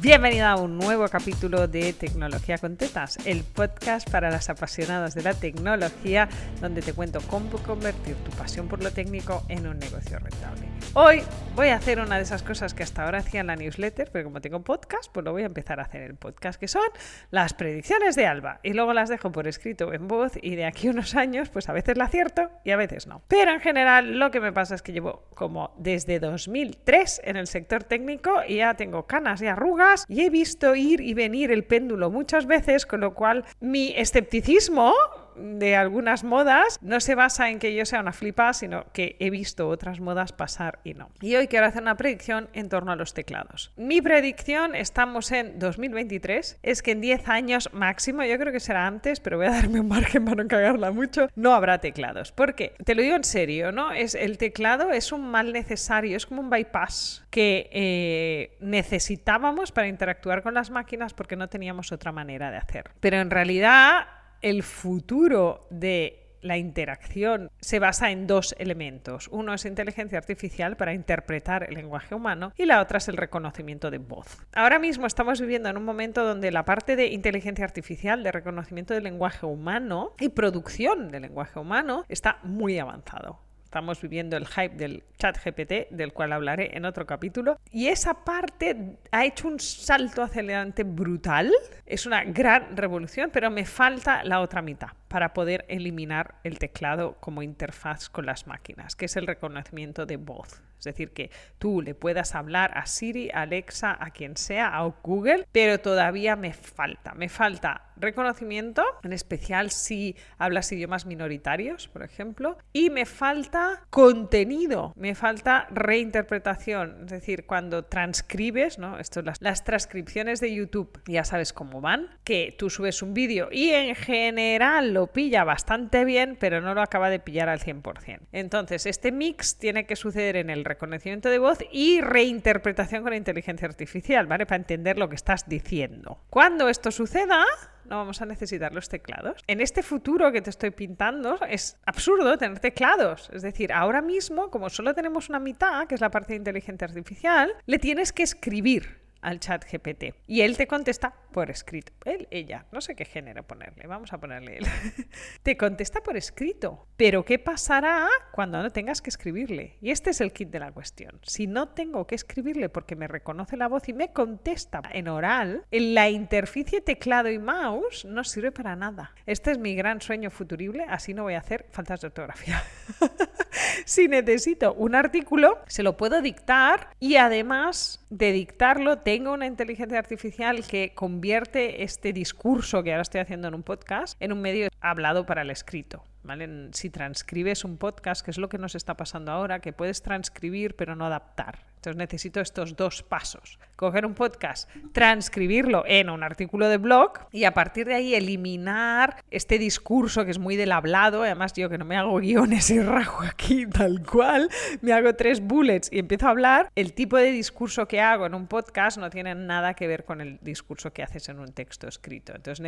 Bienvenida a un nuevo capítulo de Tecnología con Tetas, el podcast para las apasionadas de la tecnología, donde te cuento cómo convertir tu pasión por lo técnico en un negocio rentable. Hoy voy a hacer una de esas cosas que hasta ahora hacía en la newsletter, pero como tengo podcast, pues lo voy a empezar a hacer en el podcast, que son las predicciones de Alba. Y luego las dejo por escrito en voz y de aquí a unos años, pues a veces la acierto y a veces no. Pero en general lo que me pasa es que llevo como desde 2003 en el sector técnico y ya tengo canas y arrugas y he visto ir y venir el péndulo muchas veces, con lo cual mi escepticismo de algunas modas no se basa en que yo sea una flipa, sino que he visto otras modas pasar y no. Y hoy quiero hacer una predicción en torno a los teclados. Mi predicción, estamos en 2023, es que en 10 años máximo, yo creo que será antes, pero voy a darme un margen para no cagarla mucho, no habrá teclados. ¿Por qué? Te lo digo en serio, ¿no? El teclado es un mal necesario, es como un bypass que necesitábamos para interactuar con las máquinas porque no teníamos otra manera de hacer. Pero en realidad el futuro de la interacción se basa en dos elementos. Uno es inteligencia artificial para interpretar el lenguaje humano y la otra es el reconocimiento de voz. Ahora mismo estamos viviendo en un momento donde la parte de inteligencia artificial, de reconocimiento del lenguaje humano y producción del lenguaje humano está muy avanzado. Estamos viviendo el hype del ChatGPT, del cual hablaré en otro capítulo. Y esa parte ha hecho un salto hacia adelante brutal. Es una gran revolución, pero me falta la otra mitad para poder eliminar el teclado como interfaz con las máquinas, que es el reconocimiento de voz. Es decir, que tú le puedas hablar a Siri, a Alexa, a quien sea, a Google, pero todavía me falta reconocimiento, en especial si hablas idiomas minoritarios, por ejemplo, y me falta contenido, me falta reinterpretación. Es decir, cuando transcribes, ¿no? Esto, las transcripciones de YouTube, ya sabes cómo van, que tú subes un vídeo y en general lo pilla bastante bien, pero no lo acaba de pillar al 100%. Entonces, este mix tiene que suceder en el reconocimiento de voz y reinterpretación con inteligencia artificial, ¿vale? Para entender lo que estás diciendo. Cuando esto suceda, no vamos a necesitar los teclados. En este futuro que te estoy pintando es absurdo tener teclados. Es decir, ahora mismo, como solo tenemos una mitad, que es la parte de inteligencia artificial, le tienes que escribir al ChatGPT y él te contesta por escrito. Ella, no sé qué género ponerle, vamos a ponerle él. Te contesta por escrito. Pero ¿qué pasará cuando no tengas que escribirle? Y este es el kit de la cuestión. Si no tengo que escribirle porque me reconoce la voz y me contesta en oral, la interficie teclado y mouse no sirve para nada. Este es mi gran sueño futurible, así no voy a hacer faltas de ortografía. Si necesito un artículo, se lo puedo dictar y además de dictarlo, tengo una inteligencia artificial que convierte este discurso que ahora estoy haciendo en un podcast en un medio hablado para el escrito. ¿Vale? Si transcribes un podcast, que es lo que nos está pasando ahora, que puedes transcribir pero no adaptar. Entonces necesito estos dos pasos. Coger un podcast, transcribirlo en un artículo de blog y a partir de ahí eliminar este discurso que es muy del hablado. Además, yo que no me hago guiones y rajo aquí tal cual, me hago 3 bullets y empiezo a hablar. El tipo de discurso que hago en un podcast no tiene nada que ver con el discurso que haces en un texto escrito. Entonces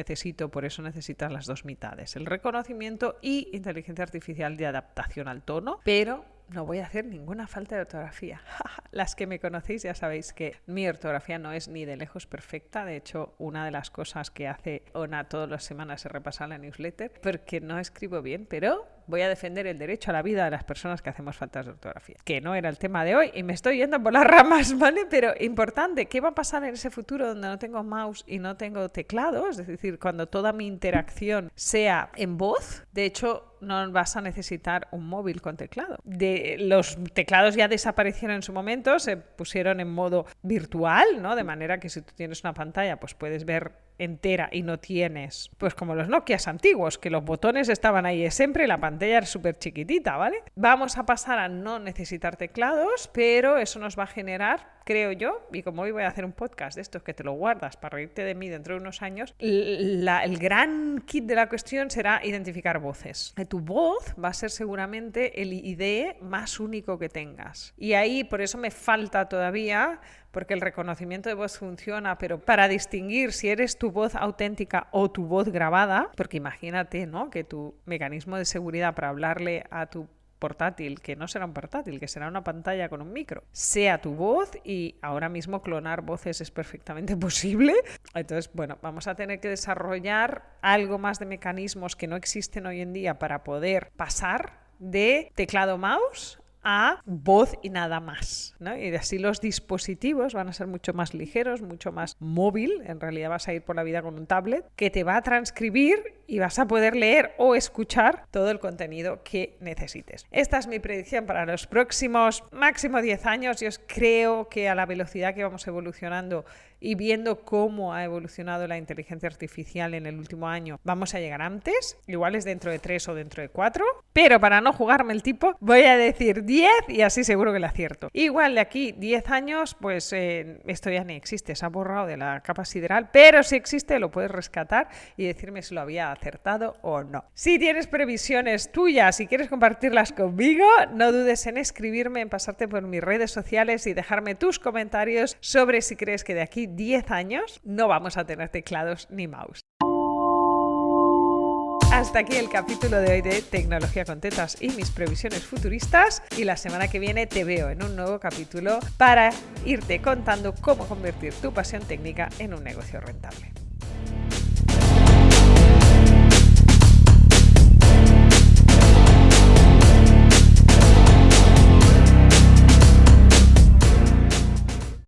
por eso necesitas las dos mitades, el reconocimiento y inteligencia artificial de adaptación al tono, pero no voy a hacer ninguna falta de ortografía. Las que me conocéis ya sabéis que mi ortografía no es ni de lejos perfecta. De hecho, una de las cosas que hace Ona todas las semanas es repasar la newsletter, porque no escribo bien, pero voy a defender el derecho a la vida de las personas que hacemos faltas de ortografía. Que no era el tema de hoy y me estoy yendo por las ramas, ¿vale? Pero importante, ¿qué va a pasar en ese futuro donde no tengo mouse y no tengo teclado? Es decir, cuando toda mi interacción sea en voz. De hecho, no vas a necesitar un móvil con teclado. Los teclados ya desaparecieron en su momento, se pusieron en modo virtual, ¿no? De manera que si tú tienes una pantalla, pues puedes ver entera y no tienes, pues como los Nokias antiguos, que los botones estaban ahí siempre y la pantalla era súper chiquitita, ¿vale? Vamos a pasar a no necesitar teclados, pero eso nos va a generar, creo yo, y como hoy voy a hacer un podcast de estos que te lo guardas para reírte de mí dentro de unos años, el gran kit de la cuestión será identificar voces. Tu voz va a ser seguramente el ID más único que tengas. Y ahí, por eso me falta todavía, porque el reconocimiento de voz funciona, pero para distinguir si eres tu voz auténtica o tu voz grabada, porque imagínate, ¿no?, que tu mecanismo de seguridad para hablarle a tu portátil, que no será un portátil, que será una pantalla con un micro, sea tu voz, y ahora mismo clonar voces es perfectamente posible. Entonces, bueno, vamos a tener que desarrollar algo más de mecanismos que no existen hoy en día para poder pasar de teclado-mouse a voz y nada más, ¿no? Y así los dispositivos van a ser mucho más ligeros, mucho más móvil. En realidad vas a ir por la vida con un tablet que te va a transcribir y vas a poder leer o escuchar todo el contenido que necesites. Esta es mi predicción para los próximos máximo 10 años. Yo creo que a la velocidad que vamos evolucionando y viendo cómo ha evolucionado la inteligencia artificial en el último año, vamos a llegar antes. Igual es dentro de 3 o dentro de 4, pero para no jugarme el tipo voy a decir 10 y así seguro que le acierto. Igual de aquí 10 años, pues esto ya ni existe, se ha borrado de la capa sideral, pero si existe lo puedes rescatar y decirme si lo había acertado o no. Si tienes previsiones tuyas y quieres compartirlas conmigo, no dudes en escribirme, en pasarte por mis redes sociales y dejarme tus comentarios sobre si crees que de aquí 10 años no vamos a tener teclados ni mouse. Hasta aquí el capítulo de hoy de Tecnología con Tetas y mis previsiones futuristas, y la semana que viene te veo en un nuevo capítulo para irte contando cómo convertir tu pasión técnica en un negocio rentable.